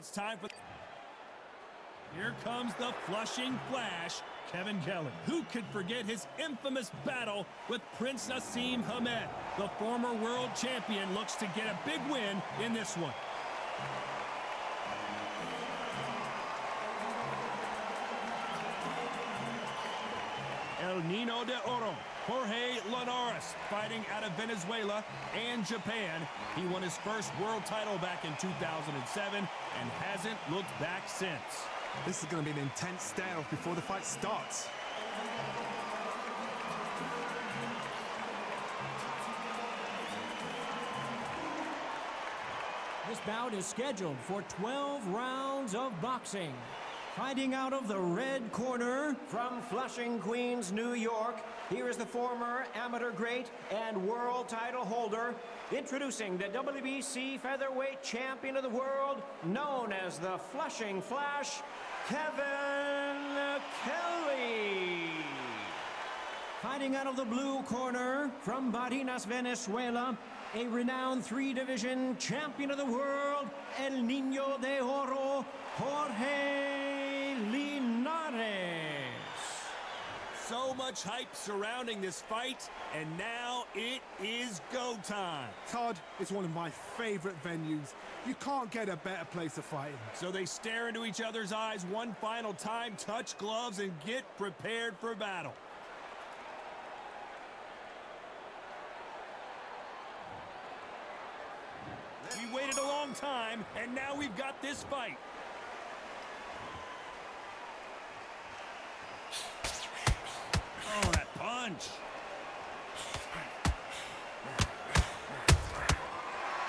It's time for... Here comes the Flushing Flash, Kevin Kelley. Who could forget his infamous battle with Prince Nassim Hamed? The former world champion looks to get a big win in this one. El Nino de Oro, Jorge Linares, fighting out of Venezuela and Japan. He won his first world title back in 2007 and hasn't looked back since. This is going to be an intense standoff before the fight starts. This bout is scheduled for 12 rounds of boxing. Fighting out of the red corner from Flushing, Queens, New York, here is the former amateur great and world title holder, introducing the WBC featherweight champion of the world, known as the Flushing Flash, Kevin Kelley. Fighting out of the blue corner from Barinas, Venezuela, a renowned three-division champion of the world, El Nino de Oro, Jorge Linares. So much hype surrounding this fight, and now it is go time. Todd, it's one of my favorite venues. You can't get a better place to fight in. So they stare into each other's eyes one final time, touch gloves, and get prepared for battle. We waited a long time, and now we've got this fight. Oh, that punch.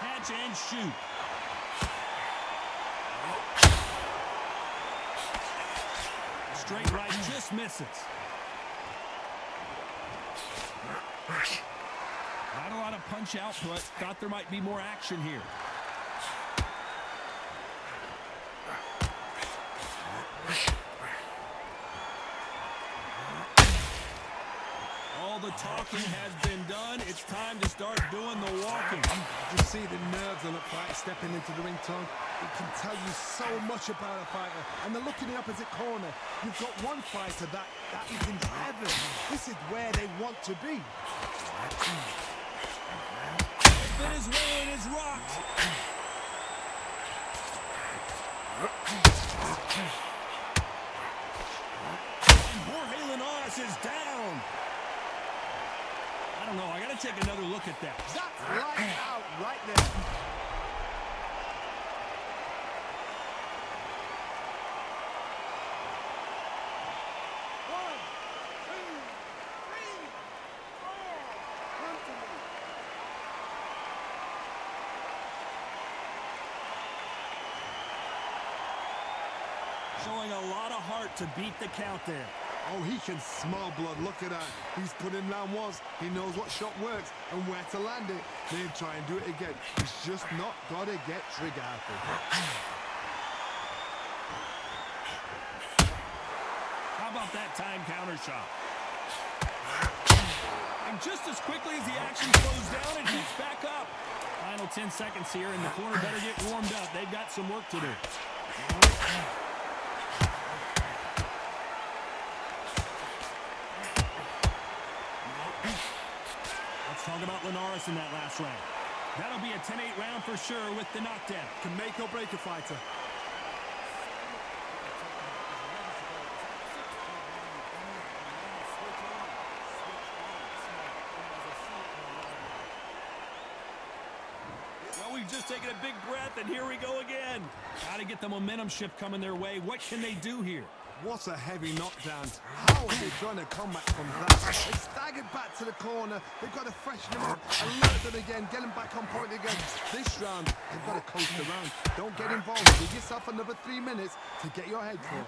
Catch and shoot. Straight right just misses. Not a lot of punch output. Thought there might be more action here. All the talking has been done. It's time to start doing the walking. You see the nerves on the fighter stepping into the ring, Todd. It can tell you so much about a fighter. And the look in the opposite corner. You've got one fighter that is in heaven. This is where they want to be. Venezuelan is rocked. And Jorge Linares is down. I don't know. I got to take another look at that. That's light out right there. Showing a lot of heart to beat the count there. Oh, he can smell blood. Look at that. He's put in round once. He knows what shot works and where to land it. Then try and do it again. He's just not got to get trigger happy. How about that time counter shot? And just as quickly as the action slows down, it heats back up. Final 10 seconds here, and the corner better get warmed up. They've got some work to do. Talk about Linares in that last round. That'll be a 10-8 round for sure with the knockdown. Can make or break a fighter. Well, we've just taken a big breath, and here we go again. Got to get the momentum shift coming their way. What can they do here? What a heavy knockdown. How are they trying to come back from that? They staggered back to the corner. They've got to freshen them up, alert them again, get them back on point again. This round, they've got to coast around. Don't get involved. Give yourself another 3 minutes to get your head full.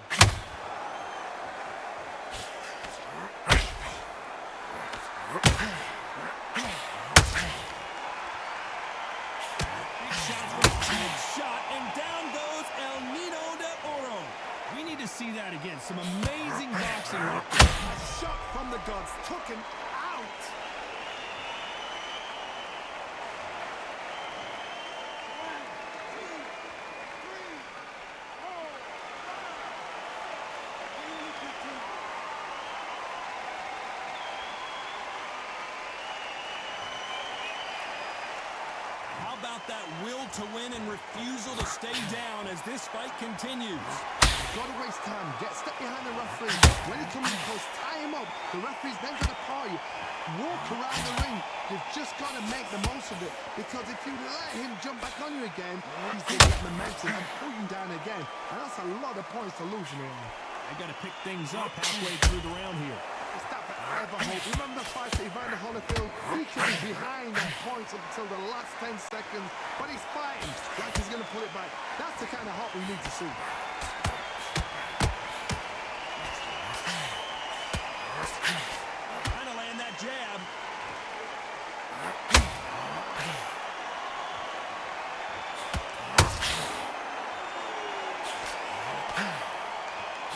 Big shot, and down goes El Nino de Oro. We need to see that again. Some amazing boxing right there. A shot from the gods took him out. that will to win and refusal to stay down as this fight continues. Got to waste time. Step behind the referee. When he comes close, tie him up. The referee's then going to paw you. Walk around the ring. You've just got to make the most of it. Because if you let him jump back on you again, he's going to get momentum and pull you down again. And that's a lot of points to lose in the end. I got to pick things up halfway through the round here. It's that forever hope. Remember the fight that Evander Holyfield? He could be behind on points up until the last 10 seconds. But he's fighting like he's going to pull it back. That's the kind of hope we need to see. Trying to land that jab.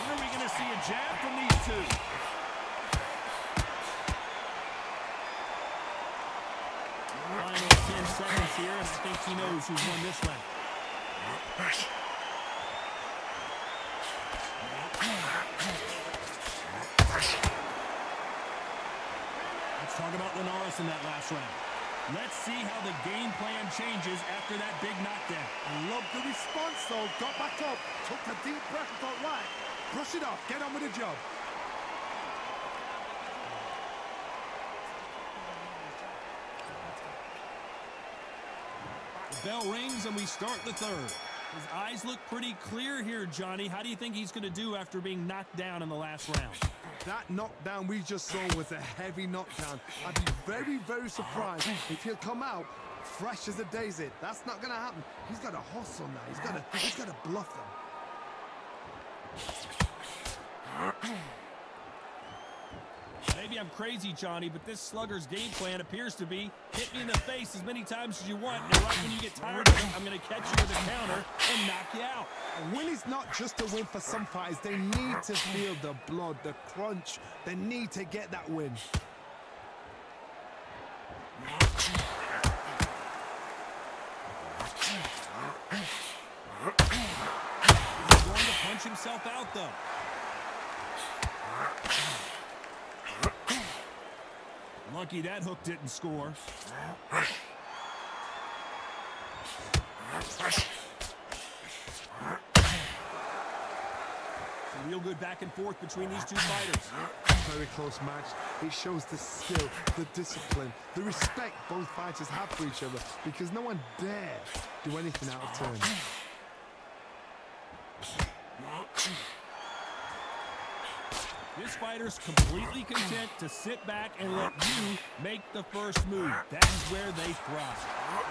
When are we going to see a jab from these two? Final 10 seconds here, and I think he knows who's won this round. Let's talk about Linares in that last round. Let's see how the game plan changes after that big knockdown. I love the response, though. Got back up, took a deep breath and thought, right, brush it off, get on with the job. The bell rings and we start the third. His eyes look pretty clear here, Johnny. How do you think he's going to do after being knocked down in the last round? That knockdown we just saw was a heavy knockdown. I'd be very, very surprised if he'll come out fresh as a daisy. That's not going to happen. He's got to hustle now. He's got to bluff them. Maybe I'm crazy, Johnny, but this slugger's game plan appears to be hit me in the face as many times as you want, and right when you get tired of it, I'm going to catch you with a counter and knock you out. A win is not just a win for some fighters. They need to feel the blood, the crunch. They need to get that win. He's going to punch himself out, though. Lucky that hook didn't score. Some real good back and forth between these two fighters. Very close match. It shows the skill, the discipline, the respect both fighters have for each other, because no one dare do anything out of turn. This fighter's completely content to sit back and let you make the first move. That is where they thrive.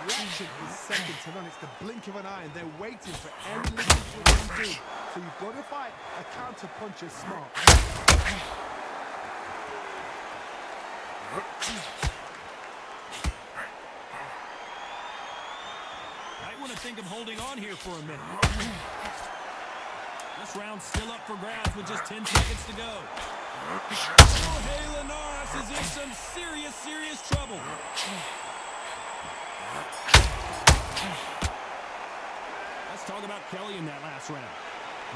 Reaction is second to none. It's the blink of an eye, and they're waiting for every little thing to do. So you've got to fight a counter puncher smart. Might want to think of holding on here for a minute. This round's still up for grabs with just 10 seconds to go. Jorge Linares is in some serious trouble. Let's talk about Kelley in that last round.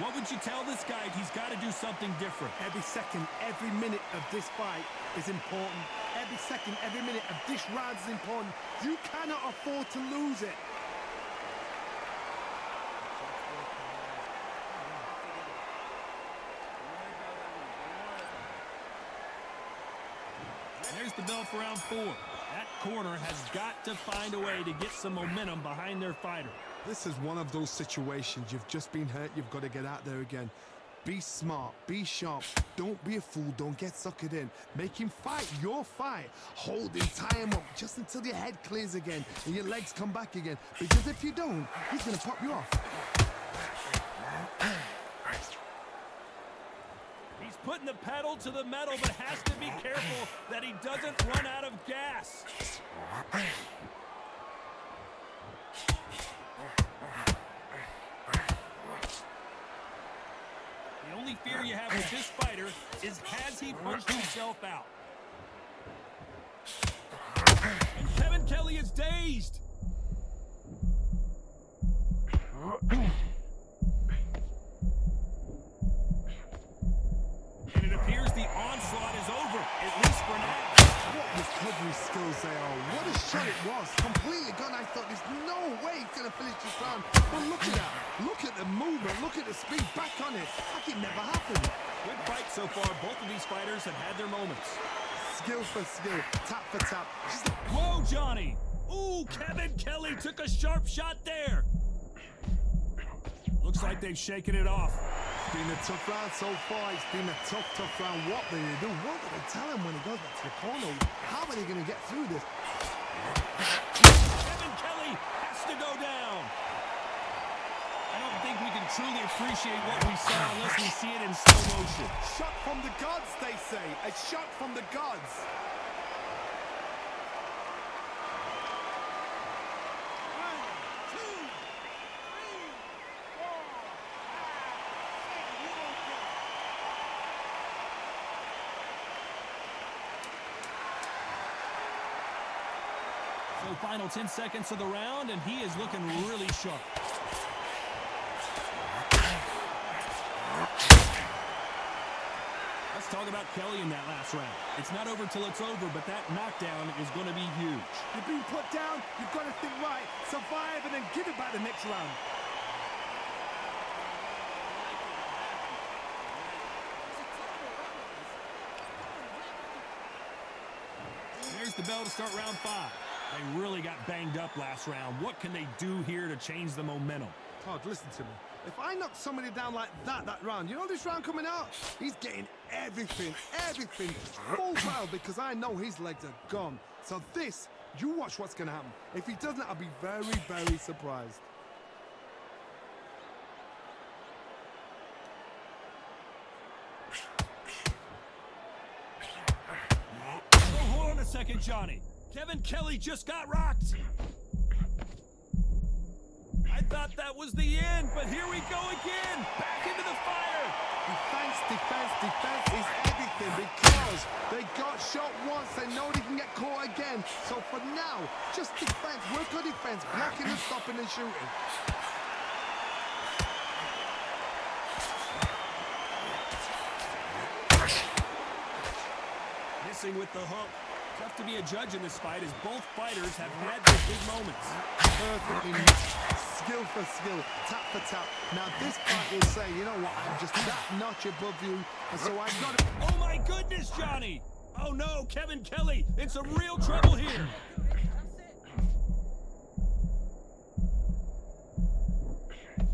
What would you tell this guy if he's got to do something different? Every second, every minute of this fight is important. Every second, every minute of this round is important. You cannot afford to lose it. There's the bell for round 4. That corner has got to find a way to get some momentum behind their fighter. This is one of those situations. You've just been hurt. You've got to get out there again. Be smart. Be sharp. Don't be a fool. Don't get suckered in. Make him fight your fight. Hold him, tie him up just until your head clears again and your legs come back again. Because if you don't, he's going to pop you off. He's putting the pedal to the metal, but has to be careful that he doesn't run out of gas. The only fear you have with this fighter is, has he punched himself out? And Kevin Kelley is dazed. And it appears the onslaught is over, at least for now. What recovery skills they are. What a shot it was. Completely gone. I thought there's no way going to finish this round. But look at that. Look at the movement. Look at the speed. Back on it. Like it never happened. Good fight so far. Both of these fighters have had their moments. Skill for skill. Tap for tap. Whoa, Johnny. Ooh, Kevin Kelley took a sharp shot there. Looks like they've shaken it off. It's been a tough round so far. It's been a tough round. What do they do? What do they tell him when he goes back to the corner? How are they going to get through this? Kevin Kelley has to go down. I don't think we can truly appreciate what we saw unless we see it in slow motion. Shot from the gods, they say. A shot from the gods. So final 10 seconds of the round, and he is looking really sharp. Let's talk about Kelley in that last round. It's not over till it's over, but that knockdown is going to be huge. You've been put down, you've got to think right, survive, and then give it back the next round. There's the bell to start round 5. They really got banged up last round. What can they do here to change the momentum? Todd, listen to me. If I knock somebody down like that round, you know this round coming out? He's getting everything, full barrel, because I know his legs are gone. So this, you watch what's going to happen. If he doesn't, I'll be very, very surprised. Oh, hold on a second, Johnny. Kevin Kelley just got rocked. I thought that was the end, but here we go again. Back into the fire. Defense is everything, because they got shot once. They know they can get caught again. So for now, just defense. Work on defense. Blocking and stopping and shooting. Missing with the hook. Tough to be a judge in this fight, as both fighters have had their big moments. Perfectly. Skill for skill, tap for tap. Now this fight will say, you know what, I'm just that notch above you, and so I've got to... Oh my goodness, Johnny! Oh no, Kevin Kelley in some real trouble here.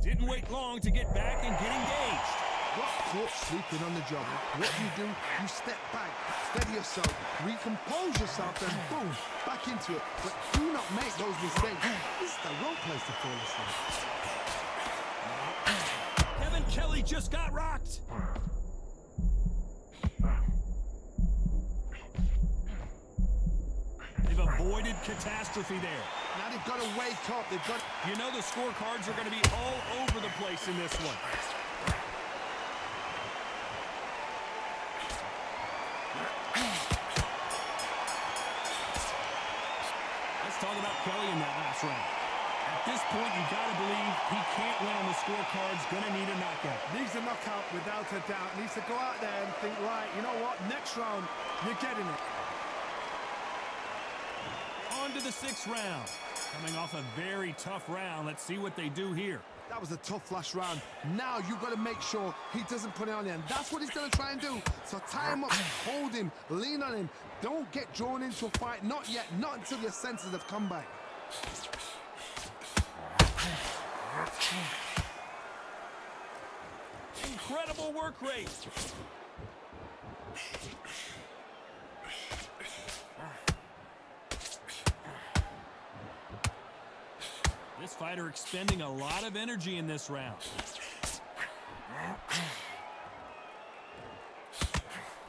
Didn't wait long to get back and get engaged. Got caught sleeping on the job. What you do, you step back, steady yourself, recompose yourself, and boom, back into it. But do not make those mistakes. This is the wrong place to fall asleep. Kevin Kelley just got rocked. They've avoided catastrophe there. Now they've got to wake up. They've got... You know the scorecards are going to be all over the place in this one. Let's talk about Kelley in that last round. At this point, you got to believe he can't win on the scorecards. Going to need a knockout. Needs a knockout without a doubt. Needs to go out there and think, right, you know what? Next round, you're getting it. On to the 6th round. Coming off a very tough round. Let's see what they do here. That was a tough last round. Now you've got to make sure he doesn't put it on you, and that's what he's going to try and do. So tie him up, hold him, lean on him. Don't get drawn into a fight. Not yet. Not until your senses have come back. Incredible work rate. This fighter expending a lot of energy in this round.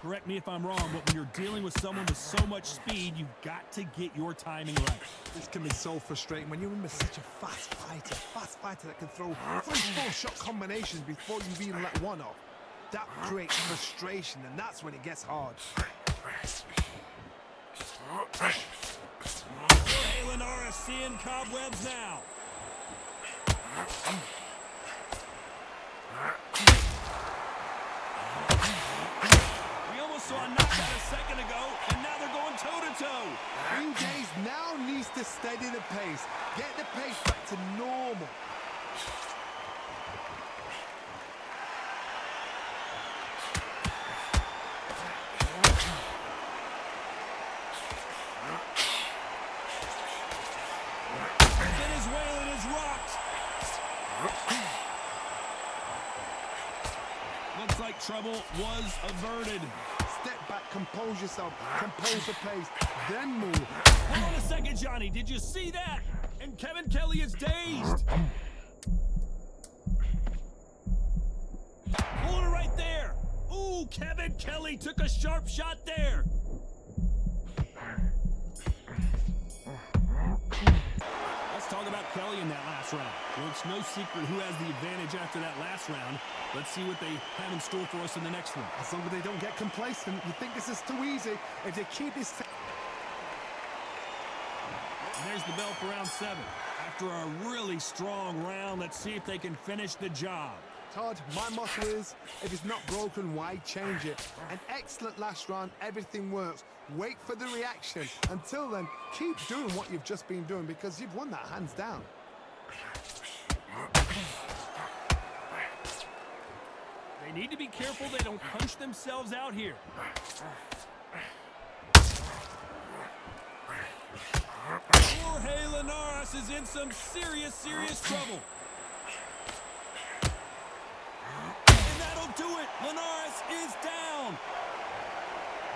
Correct me if I'm wrong, but when you're dealing with someone with so much speed, you've got to get your timing right. This can be so frustrating when you're in with such a fast fighter that can throw 3-4 shot combinations before you've even let one off. That creates frustration, and that's when it gets hard. Jorge Linares seeing cobwebs now. We almost saw a knockout a second ago, and now now they're going toe-to-toe. Engage now needs to steady the pace. Get the pace back to normal. Venezuelan is rocked. Looks like trouble was averted. Step back, compose yourself, compose the pace, then move. Hold on a second, Johnny. Did you see that? And Kevin Kelley is dazed. Hold it right there. Ooh, Kevin Kelley took a sharp shot there. Let's talk about Kelley in that last round. Well, it's no secret who has the advantage after that last round. Let's see what they have in store for us in the next one. As long as they don't get complacent, you think this is too easy. If they keep this... And there's the bell for round 7. After a really strong round, let's see if they can finish the job. Todd, my motto is, if it's not broken, why change it? An excellent last round, everything works. Wait for the reaction. Until then, keep doing what you've just been doing because you've won that hands down. They need to be careful they don't punch themselves out here. Jorge Linares is in some serious trouble. And that'll do it. Linares is down.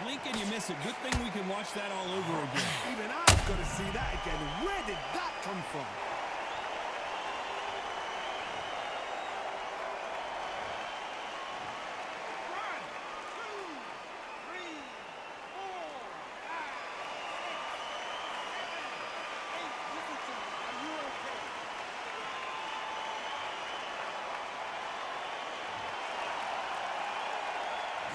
Blink and you miss it. Good thing we can watch that all over again. Even I've got to see that again. Where did that come from?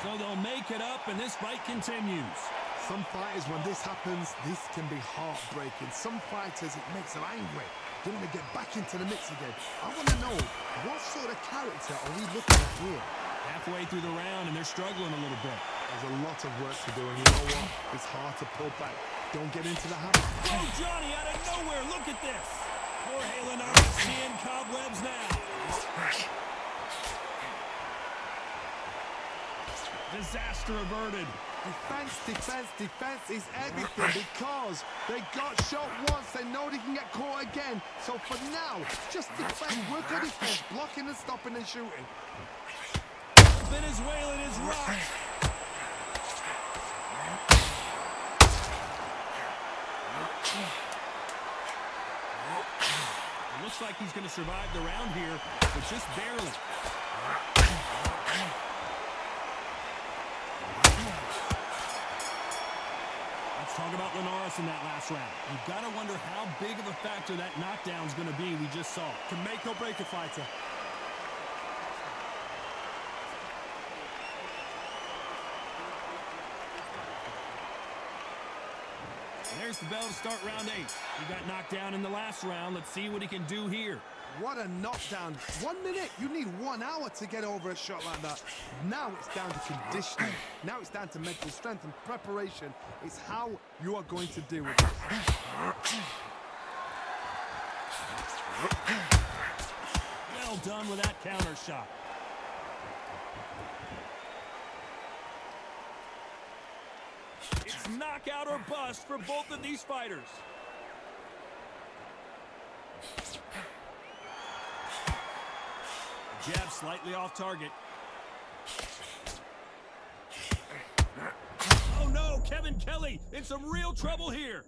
So they'll make it up, and this fight continues. Some fighters, when this happens, this can be heartbreaking. Some fighters, it makes them angry. They want to get back into the mix again. I want to know, what sort of character are we looking at here? Halfway through the round, and they're struggling a little bit. There's a lot of work to do, and you know what? It's hard to pull back. Don't get into the habit. Oh, Johnny, out of nowhere, look at this. Jorge Linares seeing cobwebs now. Disaster averted. Defense is everything because they got shot once. They know they can get caught again. So for now, just defend, work on defense, blocking and stopping and shooting. Venezuelan is rocked. It looks like he's going to survive the round here, but just barely. Talk about Linares in that last round. You've got to wonder how big of a factor that knockdown is going to be we just saw. Can make or break a fighter. And there's the bell to start round 8. He got knocked down in the last round. Let's see what he can do here. What a knockdown. 1 minute, you need 1 hour to get over a shot like that. Now it's down to conditioning. Now it's down to mental strength and preparation. It's how you are going to deal with it. Well done with that counter shot. It's knockout or bust for both of these fighters. Jab slightly off target. Oh no, Kevin Kelley in some real trouble here.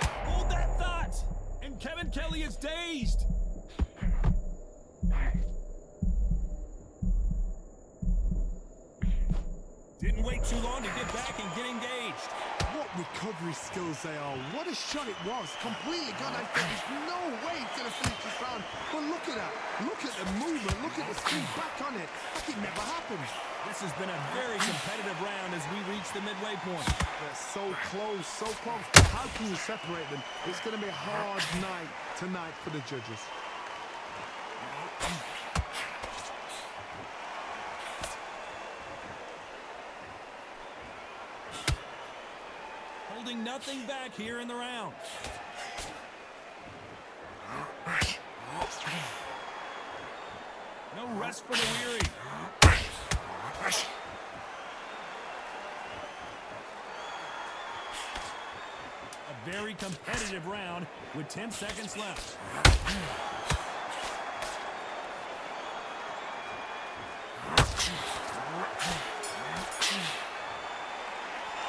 Hold that thought. And Kevin Kelley is dazed. Didn't wait too long to get back and get engaged. What recovery skills they are. What a shot it was. Completely gone. I think there's no way he's going to finish this round. But look at that. Look at the movement. Look at the speed back on it. Like it never happened. This has been a very competitive round as we reach the midway point. They're so close, so close. How can you separate them? It's going to be a hard night tonight for the judges. holding nothing back here in the round. No rest for the weary. A very competitive round with 10 seconds left.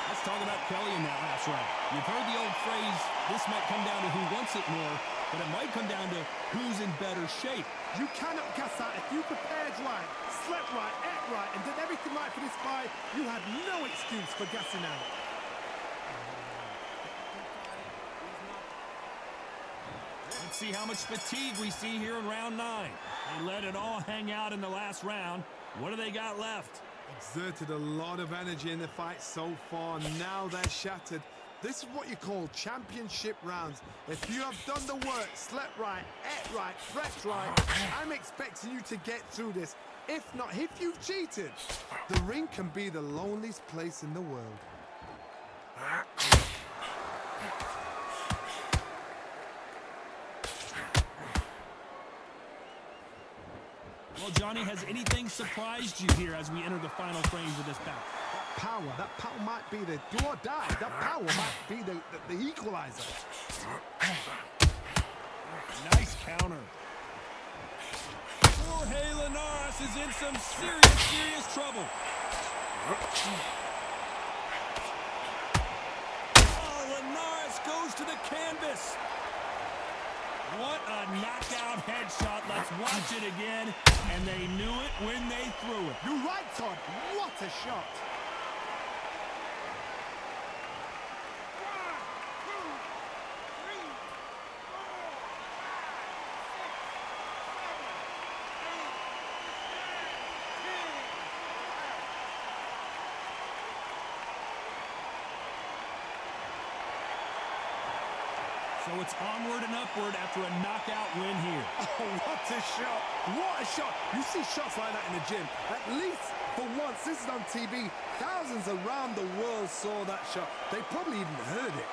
Let's talk about Kelley in that last round. You've heard the old phrase, this might come down to who wants it more, but it might come down to who's in better shape. You cannot gas out. If you prepared right, slept right, ate right, and did everything right for this fight, you had no excuse for gassing out. Let's see how much fatigue we see here in round 9. They let it all hang out in the last round. What do they got left? Exerted a lot of energy in the fight so far. Now they're shattered. This is what you call championship rounds. If you have done the work, slept right, ate right, prepped right, I'm expecting you to get through this. If not, if you've cheated, the ring can be the loneliest place in the world. Well, Johnny, has anything surprised you here as we enter the final frames of this bout? That power might be the do or die. That power might be the equalizer. Nice counter. Jorge Linares is in some serious trouble. Oh, Linares goes to the canvas. What a knockout headshot. Let's watch it again. And they knew it when they threw it. You're right, Todd. What a shot. So it's onward and upward after a knockout win here. Oh, what a shot. What a shot. You see shots like that in the gym. At least for once, this is on TV. Thousands around the world saw that shot. They probably even heard it.